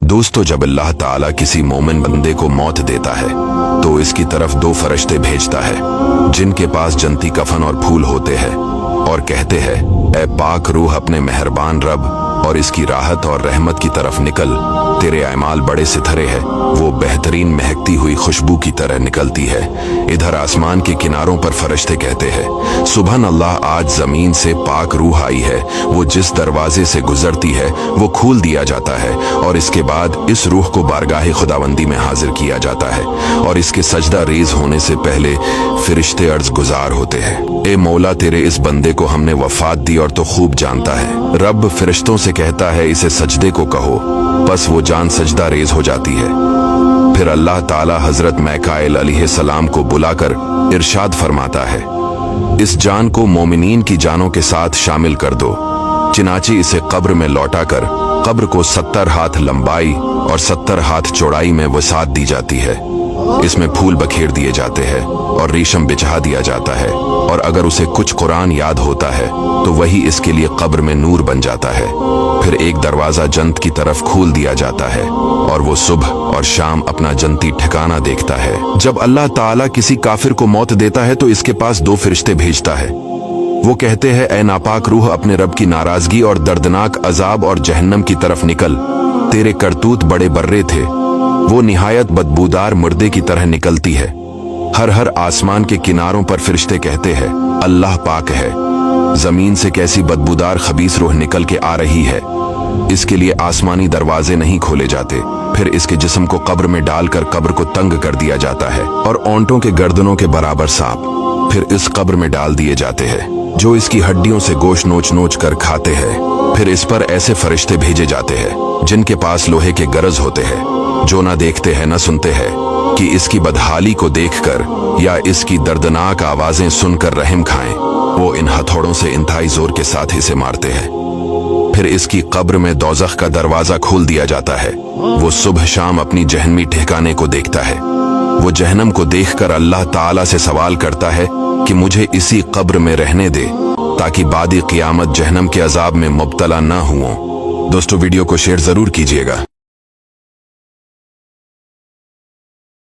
दोस्तों, जब अल्लाह ताला किसी मोमिन बंदे को मौत देता है तो इसकी तरफ दो फरिश्ते भेजता है जिनके पास जन्नती कफन और फूल होते हैं और कहते हैं, ऐ पाक रूह अपने मेहरबान रब और इसकी राहत और रहमत की तरफ निकल। तेरे अमाल बड़े सिथरे हैं, वो बेहतरीन महकती हुई खुशबू की तरह निकलती है। इधर आसमान के किनारों पर फरिश्ते कहते हैं, सुबहान अल्लाह, आज जमीन से पाक रूह आई है। वो जिस दरवाजे से गुजरती है वो खोल दिया जाता है और इसके बाद इस रूह को बारगाह खुदाबंदी में हाजिर किया जाता है और इसके सजदा रेज होने से पहले फरिश्ते अर्ज गुजार होते हैं, ए मौला, तेरे इस बंदे को हमने वफात दी और तो खूब जानता है। रब फरिश्तों से कहता है, इसे सजदे को कहो, बस वो जान सजदा रेज हो जाती है। फिर अल्लाह ताला हजरत मैकाइल अलैहिस्सलाम को बुलाकर इरशाद फरमाता है, इस जान को मोमिनीन की जानों के साथ शामिल कर दो। चिनाचे इसे कब्र में लौटाकर कब्र को 70 हाथ लंबाई और 70 हाथ चौड़ाई में वसात दी जाती है। इसमें फूल बखेर दिए जाते हैं और रेशम बिछा दिया जाता है और अगर उसे कुछ कुरान याद होता है तो वही इसके लिए कब्र में नूर बन जाता है। फिर एक दरवाजा जन्नत की तरफ खोल दिया जाता है और वो सुबह और शाम अपना जन्नती ठिकाना देखता है। जब अल्लाह ताला किसी काफिर को मौत देता है तो इसके पास दो फरिश्ते भेजता है। वो कहते हैं, ऐ नापाक रूह अपने रब की नाराजगी और दर्दनाक अजाब और जहन्नम की तरफ निकल। तेरे करतूत बड़े बर्रे थे, वो निहायत बदबूदार मुर्दे की तरह निकलती है। हर आसमान के किनारों पर फरिश्ते कहते हैं, अल्लाह पाक है, जमीन से कैसी बदबूदार खबीस रूह निकल के आ रही है। इसके लिए आसमानी दरवाजे नहीं खोले जाते। फिर इसके जिस्म को कब्र में डालकर कब्र को तंग कर दिया जाता है और ओंटों के गर्दनों के बराबर सांप फिर इस कब्र में डाल दिए जाते हैं जो इसकी हड्डियों से गोश्त नोच नोच कर खाते हैं। फिर इस पर ऐसे फरिश्ते भेजे जाते हैं जिनके पास लोहे के गरज होते हैं, जो ना देखते हैं न सुनते हैं, कि इसकी बदहाली को देखकर या इसकी दर्दनाक आवाजें सुनकर रहम खाएं। वो इन हथौड़ों से इंतहाई जोर के साथ इसे मारते हैं। फिर इसकी कब्र में दोज़ख का दरवाजा खोल दिया जाता है। वो सुबह शाम अपनी जहन्नमी ठिकाने को देखता है। वो जहन्नम को देखकर अल्लाह ताला से सवाल करता है कि मुझे इसी कब्र में रहने दे ताकि बादी क़ियामत जहन्नम के अजाब में मुब्तला न हुओं। दोस्तों, वीडियो को शेयर जरूर कीजिएगा।